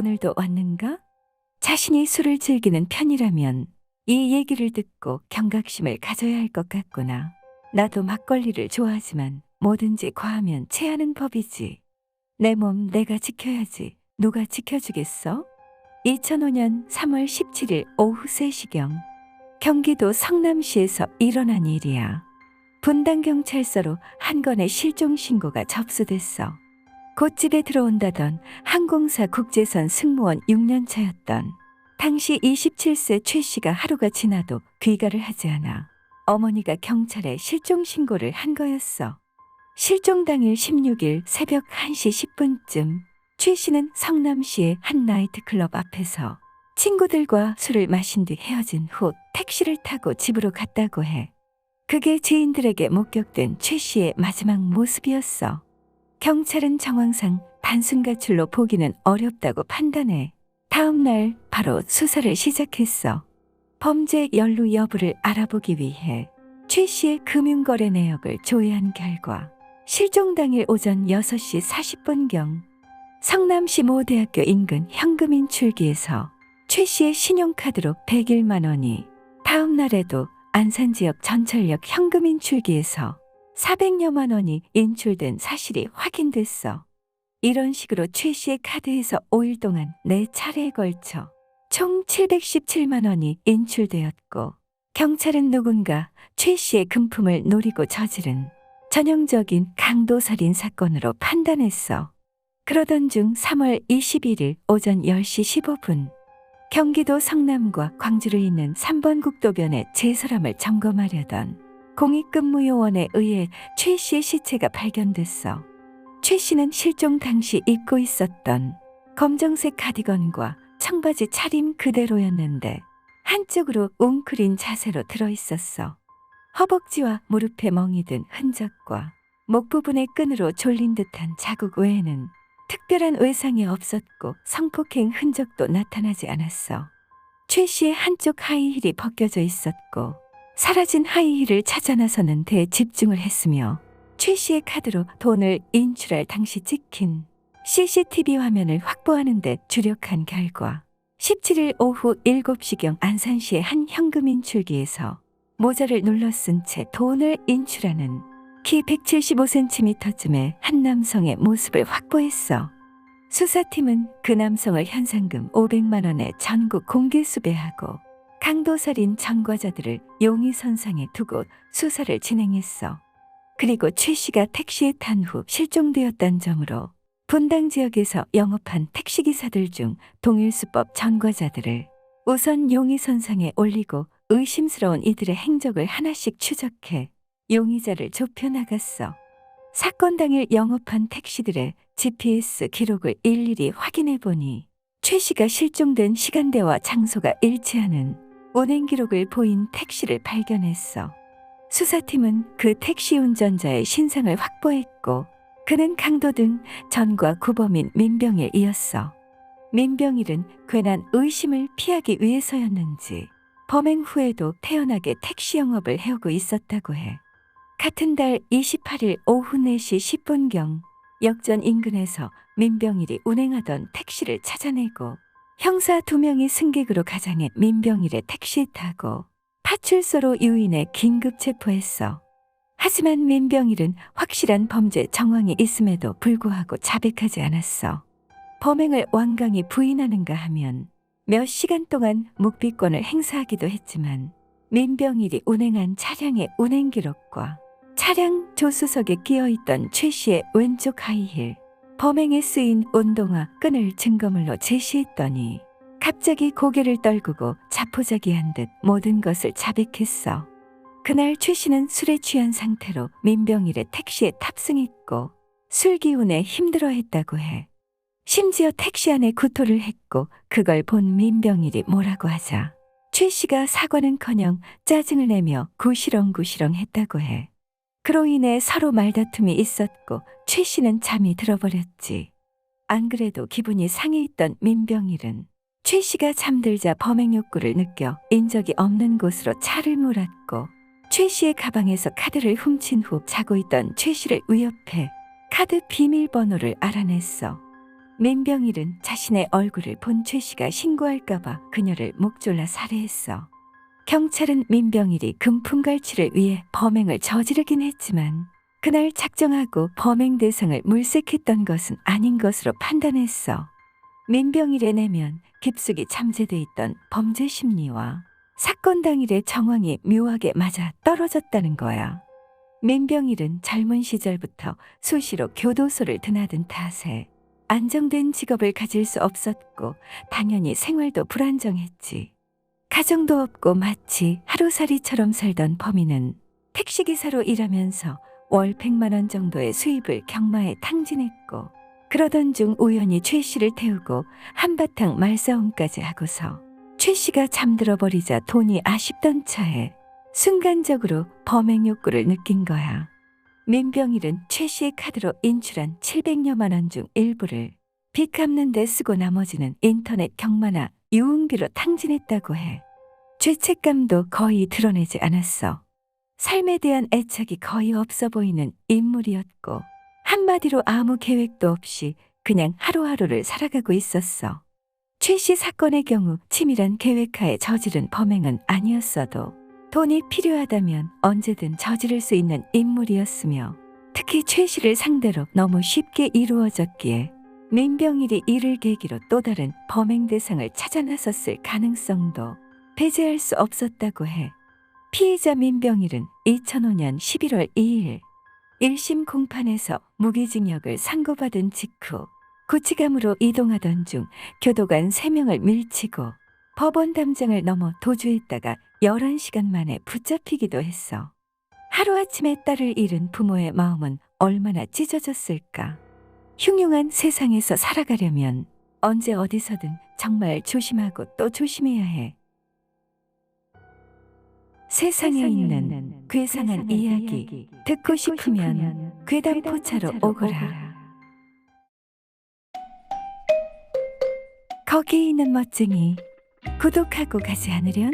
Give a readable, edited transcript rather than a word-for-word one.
오늘도 왔는가? 자신이 술을 즐기는 편이라면 이 얘기를 듣고 경각심을 가져야 할 것 같구나. 나도 막걸리를 좋아하지만 뭐든지 과하면 체하는 법이지. 내 몸 내가 지켜야지. 누가 지켜주겠어? 2005년 3월 17일 오후 3시경 경기도 성남시에서 일어난 일이야. 분당경찰서로 한 건의 실종 신고가 접수됐어. 곧 집에 들어온다던 항공사 국제선 승무원 6년차였던 당시 27세 최 씨가 하루가 지나도 귀가를 하지 않아 어머니가 경찰에 실종 신고를 한 거였어. 실종 당일 16일 새벽 1시 10분쯤 최 씨는 성남시의 한 나이트클럽 앞에서 친구들과 술을 마신 뒤 헤어진 후 택시를 타고 집으로 갔다고 해. 그게 지인들에게 목격된 최 씨의 마지막 모습이었어. 경찰은 정황상 단순 가출로 보기는 어렵다고 판단해 다음 날 바로 수사를 시작했어. 범죄 연루 여부를 알아보기 위해 최 씨의 금융거래 내역을 조회한 결과 실종 당일 오전 6시 40분경 성남시 모 대학교 인근 현금 인출기에서 최 씨의 신용카드로 101만 원이 다음 날에도 안산 지역 전철역 현금 인출기에서 400여만 원이 인출된 사실이 확인됐어. 이런 식으로 최 씨의 카드에서 5일 동안 4차례에 걸쳐 총 717만 원이 인출되었고 경찰은 누군가 최 씨의 금품을 노리고 저지른 전형적인 강도살인 사건으로 판단했어. 그러던 중 3월 21일 오전 10시 15분 경기도 성남과 광주를 잇는 3번 국도변의 제설함을 점검하려던 공익근무요원에 의해 최 씨의 시체가 발견됐어. 최 씨는 실종 당시 입고 있었던 검정색 카디건과 청바지 차림 그대로였는데 한쪽으로 웅크린 자세로 들어있었어. 허벅지와 무릎에 멍이 든 흔적과 목 부분의 끈으로 졸린 듯한 자국 외에는 특별한 외상이 없었고 성폭행 흔적도 나타나지 않았어. 최 씨의 한쪽 하이힐이 벗겨져 있었고 사라진 하이힐을 찾아 나서는 데 집중을 했으며 최 씨의 카드로 돈을 인출할 당시 찍힌 CCTV 화면을 확보하는 데 주력한 결과 17일 오후 7시경 안산시의 한 현금 인출기에서 모자를 눌러 쓴 채 돈을 인출하는 키 175cm쯤의 한 남성의 모습을 확보했어. 수사팀은 그 남성을 현상금 500만 원에 전국 공개 수배하고 강도살인 전과자들을 용의선상에 두고 수사를 진행했어. 그리고 최 씨가 택시에 탄 후 실종되었다는 점으로 분당 지역에서 영업한 택시기사들 중 동일수법 전과자들을 우선 용의선상에 올리고 의심스러운 이들의 행적을 하나씩 추적해 용의자를 좁혀나갔어. 사건 당일 영업한 택시들의 GPS 기록을 일일이 확인해보니 최 씨가 실종된 시간대와 장소가 일치하는 운행 기록을 보인 택시를 발견했어. 수사팀은 그 택시 운전자의 신상을 확보했고 그는 강도 등 전과 구범인 민병일이었어. 민병일은 괜한 의심을 피하기 위해서였는지 범행 후에도 태연하게 택시 영업을 해오고 있었다고 해. 같은 달 28일 오후 4시 10분경 역전 인근에서 민병일이 운행하던 택시를 찾아내고 형사 2명이 승객으로 가장해 민병일의 택시에 타고 파출소로 유인해 긴급 체포했어. 하지만 민병일은 확실한 범죄 정황이 있음에도 불구하고 자백하지 않았어. 범행을 완강히 부인하는가 하면 몇 시간 동안 묵비권을 행사하기도 했지만 민병일이 운행한 차량의 운행 기록과 차량 조수석에 끼어있던 최 씨의 왼쪽 하이힐, 범행에 쓰인 운동화 끈을 증거물로 제시했더니 갑자기 고개를 떨구고 자포자기한 듯 모든 것을 자백했어. 그날 최 씨는 술에 취한 상태로 민병일의 택시에 탑승했고 술 기운에 힘들어했다고 해. 심지어 택시 안에 구토를 했고 그걸 본 민병일이 뭐라고 하자 최 씨가 사과는커녕 짜증을 내며 구시렁구시렁 했다고 해. 그로 인해 서로 말다툼이 있었고 최 씨는 잠이 들어버렸지. 안 그래도 기분이 상해있던 민병일은 최 씨가 잠들자 범행 욕구를 느껴 인적이 없는 곳으로 차를 몰았고 최 씨의 가방에서 카드를 훔친 후 자고 있던 최 씨를 위협해 카드 비밀번호를 알아냈어. 민병일은 자신의 얼굴을 본 최 씨가 신고할까봐 그녀를 목졸라 살해했어. 경찰은 민병일이 금품갈취를 위해 범행을 저지르긴 했지만 그날 작정하고 범행 대상을 물색했던 것은 아닌 것으로 판단했어. 민병일의 내면 깊숙이 잠재돼 있던 범죄 심리와 사건 당일의 정황이 묘하게 맞아 떨어졌다는 거야. 민병일은 젊은 시절부터 수시로 교도소를 드나든 탓에 안정된 직업을 가질 수 없었고 당연히 생활도 불안정했지. 가정도 없고 마치 하루살이처럼 살던 범인은 택시기사로 일하면서 월 100만 원 정도의 수입을 경마에 탕진했고 그러던 중 우연히 최 씨를 태우고 한바탕 말싸움까지 하고서 최 씨가 잠들어 버리자 돈이 아쉽던 차에 순간적으로 범행 욕구를 느낀 거야. 민병일은 최 씨의 카드로 인출한 700여만 원 중 일부를 빚 갚는 데 쓰고 나머지는 인터넷 경마나 유흥비로 탕진했다고 해. 죄책감도 거의 드러내지 않았어. 삶에 대한 애착이 거의 없어 보이는 인물이었고 한마디로 아무 계획도 없이 그냥 하루하루를 살아가고 있었어. 최 씨 사건의 경우 치밀한 계획하에 저지른 범행은 아니었어도 돈이 필요하다면 언제든 저지를 수 있는 인물이었으며 특히 최 씨를 상대로 너무 쉽게 이루어졌기에 민병일이 이를 계기로 또 다른 범행 대상을 찾아 나섰을 가능성도 배제할 수 없었다고 해. 피의자 민병일은 2005년 11월 2일 1심 공판에서 무기징역을 선고받은 직후 구치감으로 이동하던 중 교도관 3명을 밀치고 법원 담장을 넘어 도주했다가 11시간 만에 붙잡히기도 했어. 하루아침에 딸을 잃은 부모의 마음은 얼마나 찢어졌을까. 흉흉한 세상에서 살아가려면 언제 어디서든 정말 조심하고 또 조심해야 해. 세상에 있는 괴상한 이야기 듣고 싶으면 괴담포차로 오거라. 거기 있는 멋쟁이 구독하고 가지 않으련?